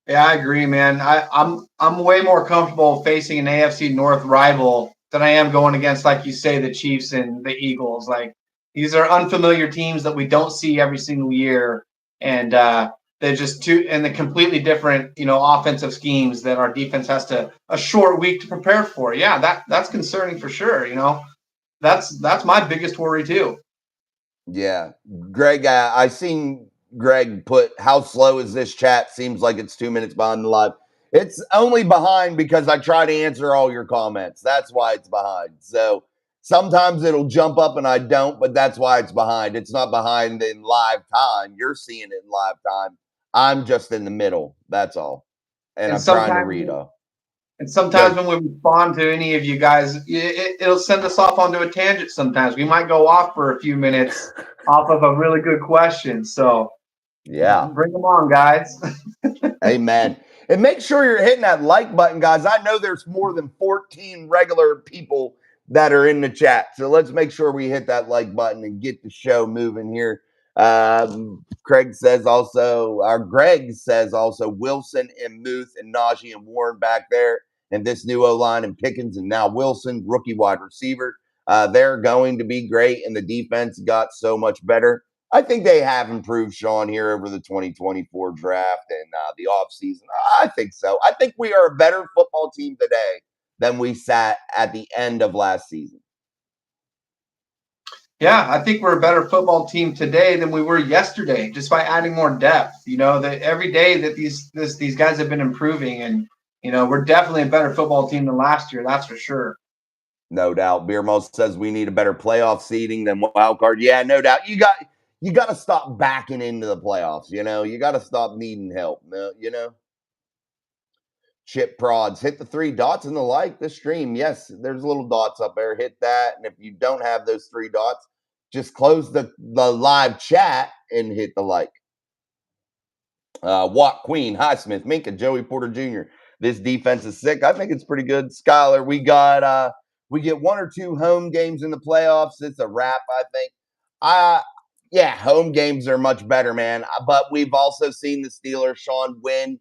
Yeah, I agree, man. I'm way more comfortable facing an AFC North rival than I am going against, like you say, the Chiefs and the Eagles. Like these are unfamiliar teams that we don't see every single year, and they're just the completely different, offensive schemes that our defense has a short week to prepare for. Yeah, that's concerning for sure. That's my biggest worry too. Yeah, Greg, I seen Greg put, how slow is this chat? Seems like it's 2 minutes behind the live. It's only behind because I try to answer all your comments. That's why it's behind. So sometimes it'll jump up and I don't, but that's why it's behind. It's not behind in live time. You're seeing it in live time. I'm just in the middle. That's all. And I'm trying to read off. And sometimes when we respond to any of you guys, it'll send us off onto a tangent sometimes. We might go off for a few minutes off of a really good question. So, yeah, bring them on, guys. Amen. And make sure you're hitting that like button, guys. I know there's more than 14 regular people that are in the chat. So let's make sure we hit that like button and get the show moving here. Greg says also, Wilson and Muth and Najee and Warren back there. and this new O-line and Pickens and now Wilson, rookie wide receiver. They're going to be great, and the defense got so much better. I think they have improved, Sean, here over the 2024 draft and the offseason. I think so. I think we are a better football team today than we sat at the end of last season. Yeah, I think we're a better football team today than we were yesterday, just by adding more depth. That every day that these guys have been improving, and we're definitely a better football team than last year. That's for sure. No doubt. Beermo says we need a better playoff seeding than wild card. Yeah, no doubt. You got to stop backing into the playoffs. You got to stop needing help. Chip prods, hit the 3 dots in the stream. Yes, there's little dots up there. Hit that. And if you don't have those 3 dots, just close the live chat and hit the like. Watt Queen, Highsmith, Minka, Joey Porter Jr. This defense is sick. I think it's pretty good. Skyler, we get 1 or 2 home games in the playoffs. It's a wrap, I think. Yeah, home games are much better, man. But we've also seen the Steelers, Sean, win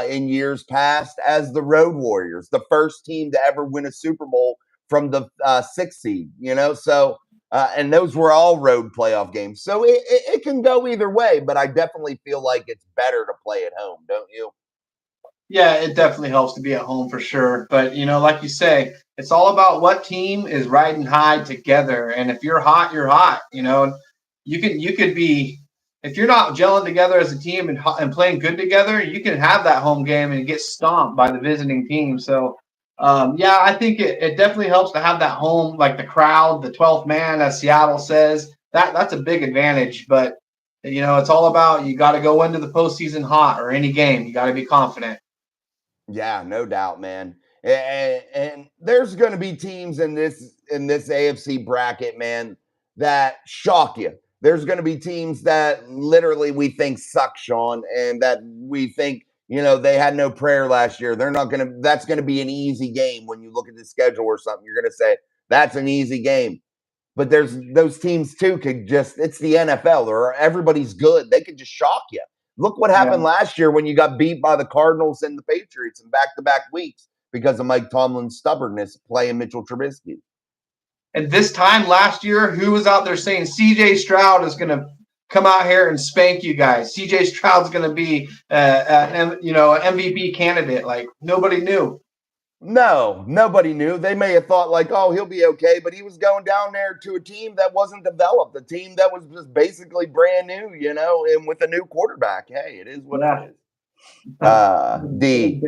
in years past as the Road Warriors, the first team to ever win a Super Bowl from the 6th seed, So, and those were all road playoff games. So it can go either way, but I definitely feel like it's better to play at home, don't you? Yeah, it definitely helps to be at home for sure. But, like you say, it's all about what team is riding high together. And if you're hot, you're hot. You could be, if you're not gelling together as a team and playing good together, you can have that home game and get stomped by the visiting team. So, yeah, I think it definitely helps to have that home, like the crowd, the 12th man, as Seattle says. That's a big advantage. But, it's all about, you got to go into the postseason hot, or any game. You got to be confident. Yeah, no doubt, man. And there's going to be teams in this AFC bracket, man, that shock you. There's going to be teams that literally we think suck, Sean, and that we think, they had no prayer last year. That's going to be an easy game when you look at the schedule or something. You're going to say, that's an easy game. But there's those teams too it's the NFL, or everybody's good. They could just shock you. Look what happened last year when you got beat by the Cardinals and the Patriots in back-to-back weeks because of Mike Tomlin's stubbornness playing Mitchell Trubisky. And this time last year, who was out there saying C.J. Stroud is going to come out here and spank you guys? C.J. Stroud's going to be an MVP candidate. Like, nobody knew. No, nobody knew. They may have thought like, oh, he'll be okay, but he was going down there to a team that wasn't developed, a team that was just basically brand new, and with a new quarterback. Hey, it is what it is. D,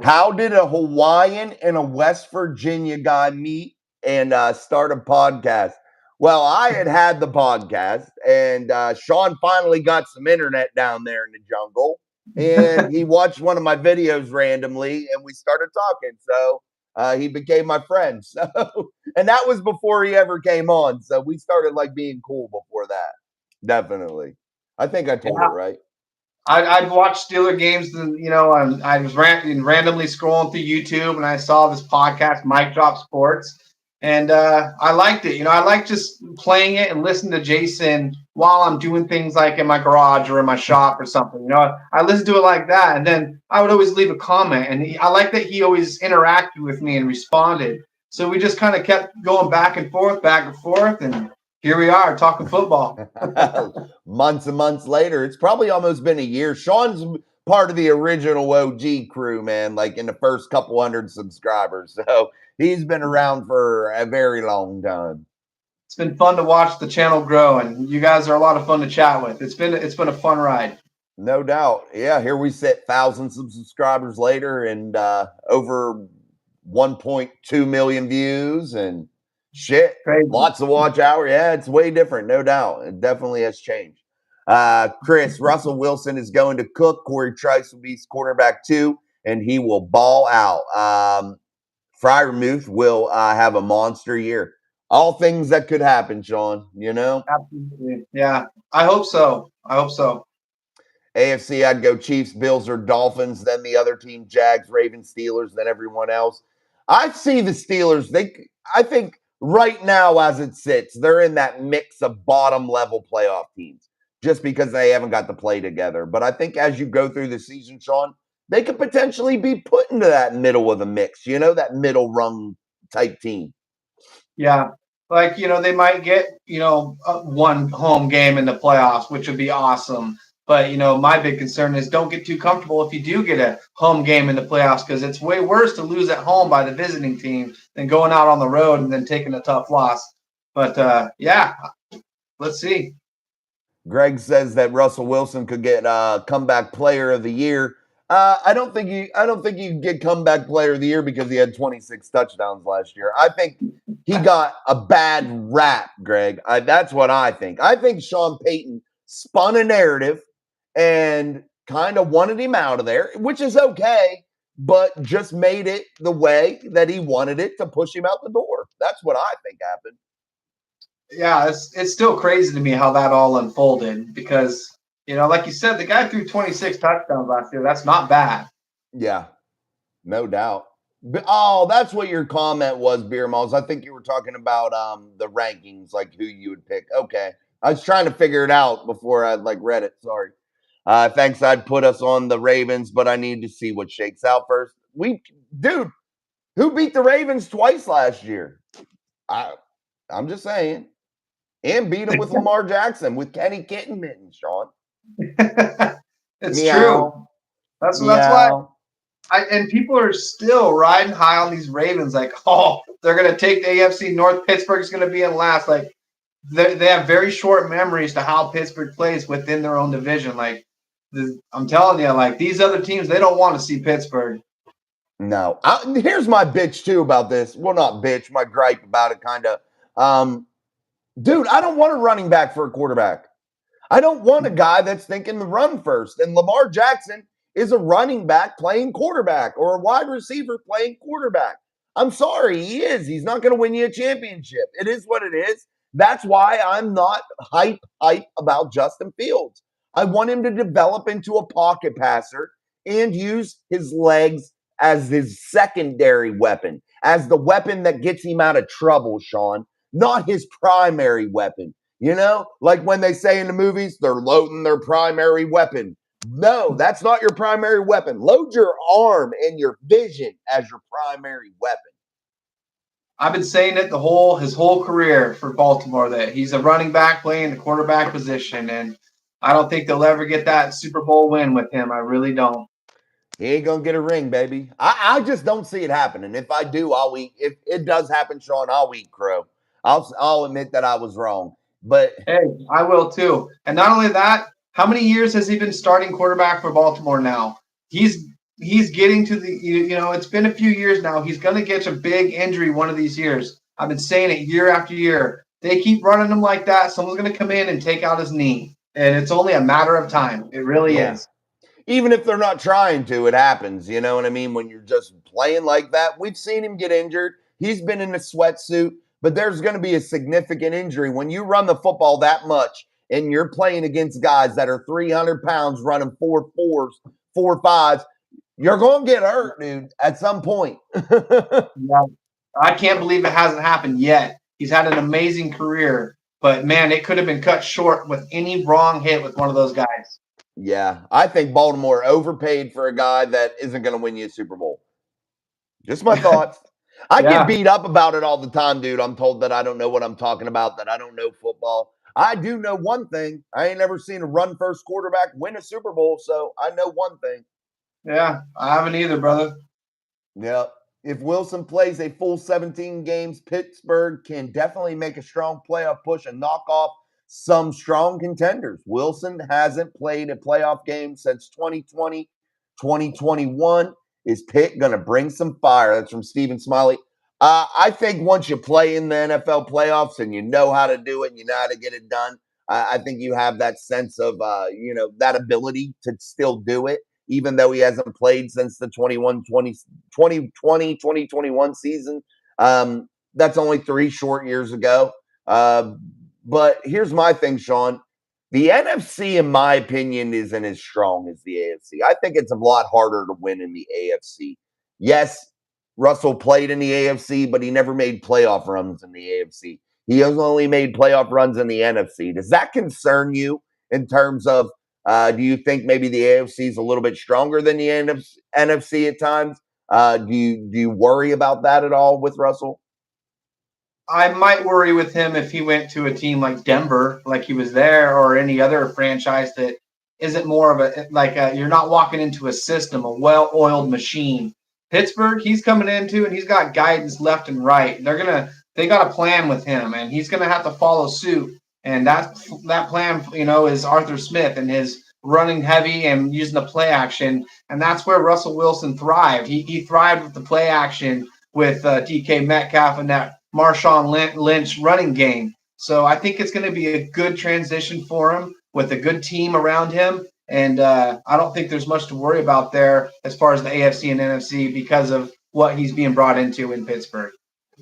how did a Hawaiian and a West Virginia guy meet and start a podcast? Well, I had the podcast, and Sean finally got some internet down there in the jungle. And he watched one of my videos randomly, and we started talking. So he became my friend. So, and that was before he ever came on. So we started like being cool before that. Definitely. I think I told it right. I'd watch Steeler games, and I was randomly scrolling through YouTube, and I saw this podcast, Mic Drop Sports, and I liked it. I like just playing it and listening to Jason while I'm doing things like in my garage or in my shop or something. I listen to it like that, and then I would always leave a comment, and I like that he always interacted with me and responded. So we just kind of kept going back and forth, and here we are talking football. Months and months later, it's probably almost been a year. Sean's part of the original OG crew, man, like in the first couple hundred subscribers. So he's been around for a very long time. It's been fun to watch the channel grow, and you guys are a lot of fun to chat with. It's been a fun ride. No doubt. Yeah, here we sit, thousands of subscribers later, and over 1.2 million views, and shit, crazy. Lots of watch hour. Yeah, it's way different, no doubt. It definitely has changed. Chris, Russell Wilson is going to cook. Corey Trice will be quarterback 2, and he will ball out. Freiermuth will have a monster year. All things that could happen, Sean, Absolutely. Yeah, I hope so. AFC, I'd go Chiefs, Bills, or Dolphins, then the other team, Jags, Ravens, Steelers, then everyone else. I see the Steelers. I think right now, as it sits, they're in that mix of bottom level playoff teams just because they haven't got to play together. But I think as you go through the season, Sean, they could potentially be put into that middle of the mix, that middle rung type team. Yeah. Like, they might get, one home game in the playoffs, which would be awesome. But, my big concern is don't get too comfortable if you do get a home game in the playoffs, because it's way worse to lose at home by the visiting team than going out on the road and then taking a tough loss. But, yeah, let's see. Greg says that Russell Wilson could get comeback player of the year. I don't think he could get comeback player of the year because he had 26 touchdowns last year. I think he got a bad rap, Greg. That's what I think. I think Sean Payton spun a narrative and kind of wanted him out of there, which is okay, but just made it the way that he wanted it to push him out the door. That's what I think happened. Yeah, it's still crazy to me how that all unfolded because, like you said, the guy threw 26 touchdowns last year. That's not bad. Yeah, no doubt. Oh, that's what your comment was, Beer Malls. I think you were talking about the rankings, like who you would pick. Okay. I was trying to figure it out before I read it. Sorry. Thanks. I'd put us on the Ravens, but I need to see what shakes out first. Dude, who beat the Ravens twice last year? I'm just saying. And beat him with Lamar Jackson with Kenny Kitten mittens, Sean. It's true. That's why. And people are still riding high on these Ravens, like, oh, they're going to take the AFC North. Pittsburgh's going to be in last. Like, they have very short memories to how Pittsburgh plays within their own division. Like, I'm telling you, like, these other teams, they don't want to see Pittsburgh. No. Here's my bitch, too, about this. Well, not bitch, my gripe about it, kind of. Dude, I don't want a running back for a quarterback. I don't want a guy that's thinking the run first. And Lamar Jackson is a running back playing quarterback or a wide receiver playing quarterback. I'm sorry, he is. He's not going to win you a championship. It is what it is. That's why I'm not hype about Justin Fields. I want him to develop into a pocket passer and use his legs as his secondary weapon, as the weapon that gets him out of trouble, Sean, not his primary weapon. Like when they say in the movies, they're loading their primary weapon. No, that's not your primary weapon. Load your arm and your vision as your primary weapon. I've been saying it his whole career for Baltimore that he's a running back playing the quarterback position, and I don't think they'll ever get that Super Bowl win with him. I really don't. He ain't gonna get a ring, baby. I just don't see it happening. If I do, I'll eat. If it does happen, Sean, I'll eat crow. I'll admit that I was wrong. But hey, I will too. And not only that, how many years has he been starting quarterback for Baltimore now? He's getting to the, it's been a few years now. He's going to get a big injury one of these years. I've been saying it year after year. They keep running him like that. Someone's going to come in and take out his knee. And it's only a matter of time. It really is. Even if they're not trying to, it happens. You know what I mean? When you're just playing like that, we've seen him get injured. He's been in a sweatsuit, but there's going to be a significant injury. When you run the football that much and you're playing against guys that are 300 pounds running 4.4s, 4.5s, you're going to get hurt, dude, at some point. Yeah. I can't believe it hasn't happened yet. He's had an amazing career, but man, it could have been cut short with any wrong hit with one of those guys. Yeah, I think Baltimore overpaid for a guy that isn't going to win you a Super Bowl. Just my thoughts. I get beat up about it all the time, dude. I'm told that I don't know what I'm talking about, that I don't know football. I do know one thing. I ain't never seen a run-first quarterback win a Super Bowl, so I know one thing. Yeah, I haven't either, brother. Yeah. If Wilson plays a full 17 games, Pittsburgh can definitely make a strong playoff push and knock off some strong contenders. Wilson hasn't played a playoff game since 2020, 2021. Is Pitt going to bring some fire? That's from Stephen Smiley. I think once you play in the NFL playoffs and you know how to do it and you know how to get it done, I think you have that sense of, that ability to still do it, even though he hasn't played since the 2021 season. That's only 3 short years ago. But here's my thing, Sean. The NFC, in my opinion, isn't as strong as the AFC. I think it's a lot harder to win in the AFC. Yes, Russell played in the AFC, but he never made playoff runs in the AFC. He has only made playoff runs in the NFC. Does that concern you in terms of Do you think maybe the AFC is a little bit stronger than the NFC at times? Do you worry about that at all with Russell? I might worry with him if he went to a team like Denver, like he was there, or any other franchise that isn't more of you're not walking into a system, a well-oiled machine. Pittsburgh, he's coming into, and he's got guidance left and right. They got a plan with him, and he's gonna have to follow suit. And that plan, is Arthur Smith and his running heavy and using the play action, and that's where Russell Wilson thrived. He thrived with the play action with DK Metcalf and that Marshawn Lynch running game. So I think it's going to be a good transition for him with a good team around him. And I don't think there's much to worry about there as far as the AFC and NFC because of what he's being brought into in Pittsburgh.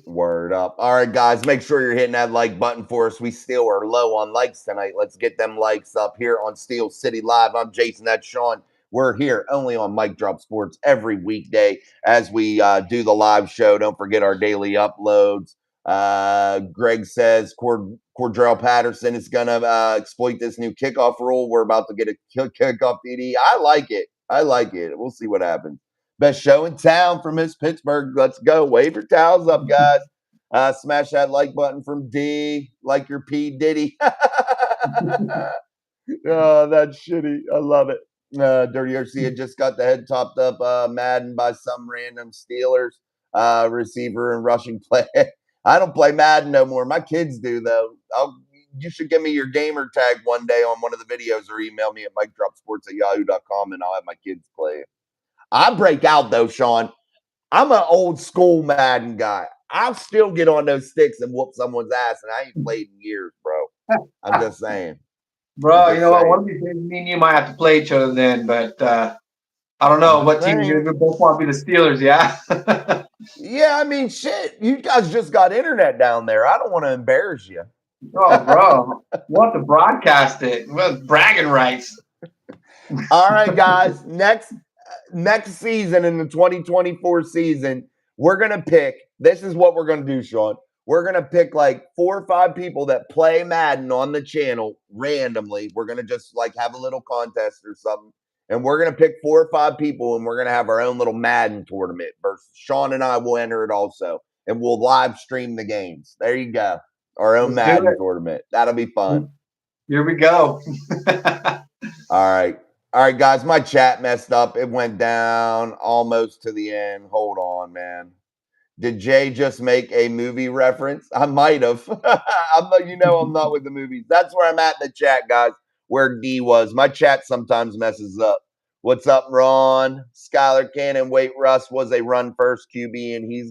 Word up. All right, guys, make sure you're hitting that like button for us. We still are low on likes tonight. Let's get them likes up here on Steel City Live. I'm Jason, that's Sean. We're here only on Mic Drop Sports every weekday as we do the live show. Don't forget our daily uploads. Greg says Cordell Patterson is going to exploit this new kickoff rule. We're about to get a kickoff TD. I like it. We'll see what happens. Best show in town from Miss Pittsburgh. Let's go. Wave your towels up, guys. Smash that like button from D, like your P. Diddy. Oh, that's shitty. I love it. Dirty RC just got the head topped up Madden by some random Steelers receiver and rushing play. I don't play Madden no more. My kids do, though. You should give me your gamer tag one day on one of the videos or email me at micdropsports@yahoo.com and I'll have my kids play it. I break out, though, Sean. I'm an old school Madden guy. I'll still get on those sticks and whoop someone's ass, and I ain't played in years, bro. I'm just saying. Bro, you know what? One of these days, me and you might have to play each other then, but I don't know what team you both want to be the Steelers, yeah? Yeah, I mean, shit. You guys just got internet down there. I don't want to embarrass you. Oh, bro. We'll have to broadcast it. With bragging rights. All right, guys. Next season, in the 2024 season, we're going to pick. This is what we're going to do, Sean. We're going to pick like 4 or 5 people that play Madden on the channel randomly. We're going to just like have a little contest or something. And we're going to pick 4 or 5 people, and we're going to have our own little Madden tournament. Versus Sean and I will enter it also. And we'll live stream the games. There you go. Our own Madden tournament. That'll be fun. Here we go. All right, guys. My chat messed up. It went down almost to the end. Hold on, man. Did Jay just make a movie reference? I might have. I'm not with the movies. That's where I'm at in the chat, guys. Where D was. My chat sometimes messes up. What's up, Ron? Skylar Cannon. Wait, Russ was a run first QB, and he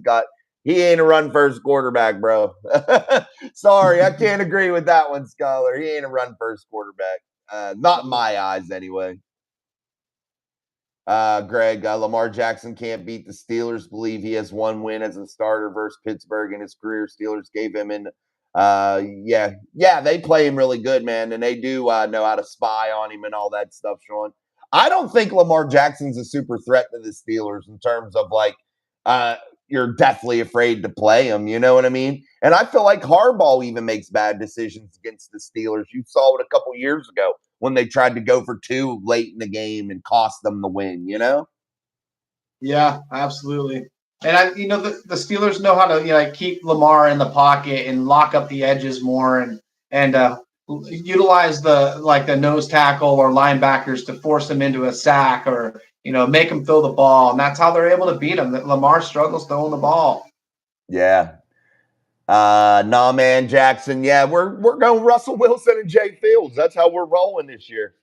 ain't a run first quarterback, bro. Sorry, I can't agree with that one, Skylar. He ain't a run first quarterback. Not in my eyes, anyway. Greg, Lamar Jackson can't beat the Steelers. Believe he has 1 win as a starter versus Pittsburgh in his career. Steelers gave him they play him really good, man, and they do know how to spy on him and all that stuff, Sean. I don't think Lamar Jackson's a super threat to the Steelers in terms of like you're deathly afraid to play him. You know what I mean? And I feel like Harbaugh even makes bad decisions against the Steelers. You saw it a couple years ago when they tried to go for 2 late in the game and cost them the win, you know? Yeah, absolutely. And the Steelers know how to keep Lamar in the pocket and lock up the edges more and utilize the nose tackle or linebackers to force them into a sack or make them throw the ball, and that's how they're able to beat them. Lamar struggles throwing the ball. Yeah. Man, Jackson. Yeah, we're going Russell Wilson and Jay Fields. That's how we're rolling this year.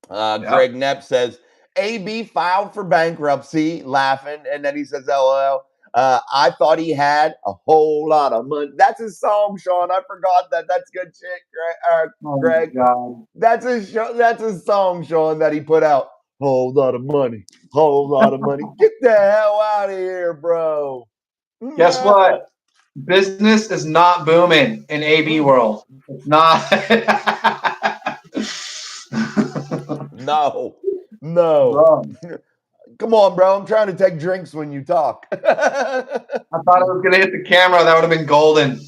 Greg Knepp says AB filed for bankruptcy, laughing, and then he says, "LOL." I thought he had a whole lot of money. That's his song, Sean. I forgot that. That's good shit, Greg. That's his song, Sean, that he put out. Whole lot of money. Get the hell out of here, bro. Guess what? Business is not booming in AB world. It's not. No. Bro. Come on, bro. I'm trying to take drinks when you talk. I thought I was going to hit the camera. That would have been golden.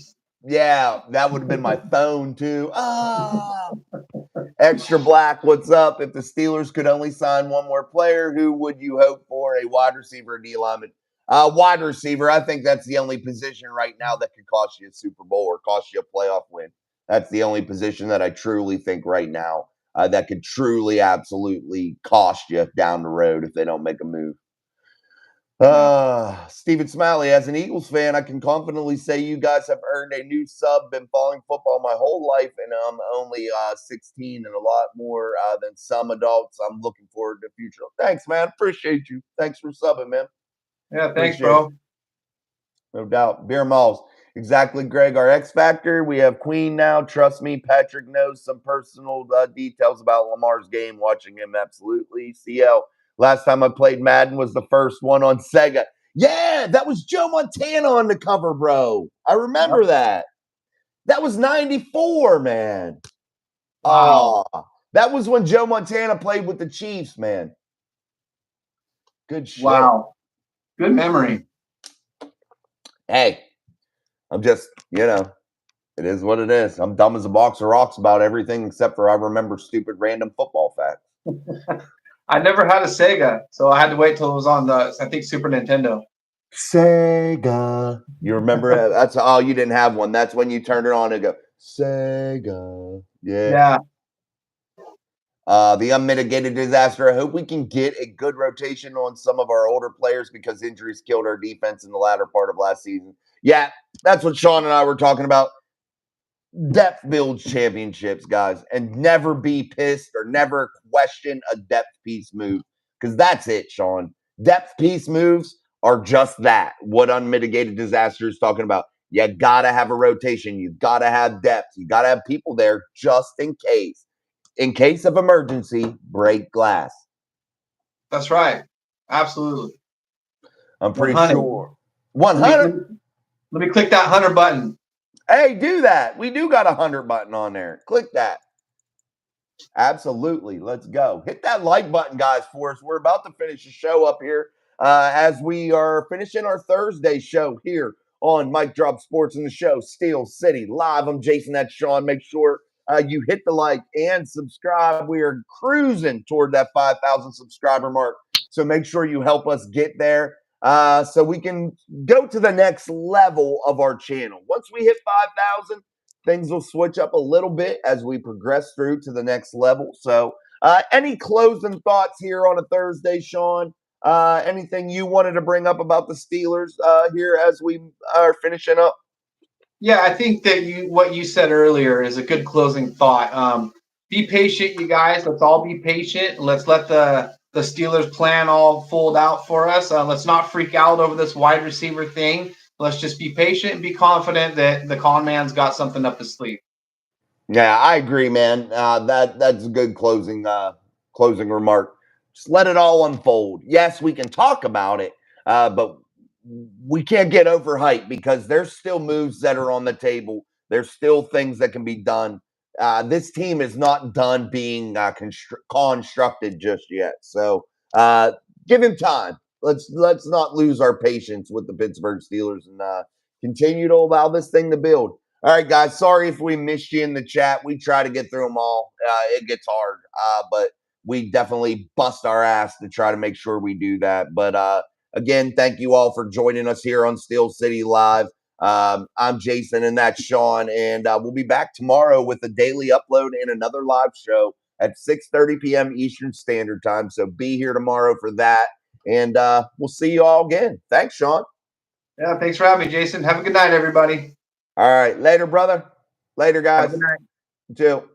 Yeah, that would have been my phone, too. Extra Black, what's up? If the Steelers could only sign one more player, who would you hope for? A wide receiver or D lineman? Wide receiver. I think that's the only position right now that could cost you a Super Bowl or cost you a playoff win. That's the only position that I truly think right now that could truly, absolutely cost you down the road if they don't make a move. Stephen Smiley, as an Eagles fan, I can confidently say you guys have earned a new sub. Been following football my whole life, and I'm only 16 and a lot more than some adults. I'm looking forward to the future. Thanks, man. Appreciate you. Thanks for subbing, man. Yeah, thanks, bro. No doubt. Beer Malls. Exactly, Greg. Our X Factor. We have Queen now. Trust me, Patrick knows some personal details about Lamar's game, watching him absolutely. CL. Last time I played Madden was the first one on Sega. Yeah, that was Joe Montana on the cover, bro. I remember that. That was 94, man. Wow. That was when Joe Montana played with the Chiefs, man. Good shit. Wow. Good memory. Hey, I'm just, it is what it is. I'm dumb as a box of rocks about everything except for I remember stupid random football facts. I never had a Sega, so I had to wait till it was on the, I think, Super Nintendo. Sega. You remember that's you didn't have one. That's when you turned it on and go, Sega. Yeah. The unmitigated disaster. I hope we can get a good rotation on some of our older players because injuries killed our defense in the latter part of last season. Yeah, that's what Sean and I were talking about. Depth builds championships, guys, and never be pissed or never question a depth piece move because that's it, Sean. Depth piece moves are just that. What unmitigated disaster is talking about. You got to have a rotation. You got to have depth. You got to have people there just in case. In case of emergency, break glass. That's right. Absolutely. I'm pretty sure. 100? Let me click that 100 button. Hey, do that. We do got a 100 button on there. Click that. Absolutely. Let's go. Hit that like button, guys, for us. We're about to finish the show up here as we are finishing our Thursday show here on Mike Drop Sports in the show, Steel City Live. I'm Jason. That's Sean. Make sure you hit the like and subscribe. We are cruising toward that 5,000 subscriber mark. So make sure you help us get there so we can go to the next level of our channel. Once we hit 5,000, things will switch up a little bit as we progress through to the next level. So any closing thoughts here on a Thursday, Sean? Anything you wanted to bring up about the Steelers here as we are finishing up? Yeah, I think that what you said earlier is a good closing thought. Be patient, you guys. Let's all be patient. Let's let the Steelers plan all fold out for us. Let's not freak out over this wide receiver thing. Let's just be patient and be confident that the con man's got something up his sleeve. Yeah, I agree, man. That's a good closing remark. Just let it all unfold. Yes, we can talk about it, but we can't get overhyped because there's still moves that are on the table. There's still things that can be done. This team is not done being constructed just yet. So give him time. Let's not lose our patience with the Pittsburgh Steelers and continue to allow this thing to build. All right, guys. Sorry if we missed you in the chat. We try to get through them all. It gets hard, but we definitely bust our ass to try to make sure we do that. But again, thank you all for joining us here on Steel City Live. I'm Jason, and that's Sean, and we'll be back tomorrow with a daily upload and another live show at 6:30 p.m. Eastern Standard Time. So be here tomorrow for that, and we'll see you all again. Thanks, Sean. Yeah, thanks for having me, Jason. Have a good night, everybody. All right, later, brother. Later, guys. Have a good night. You too.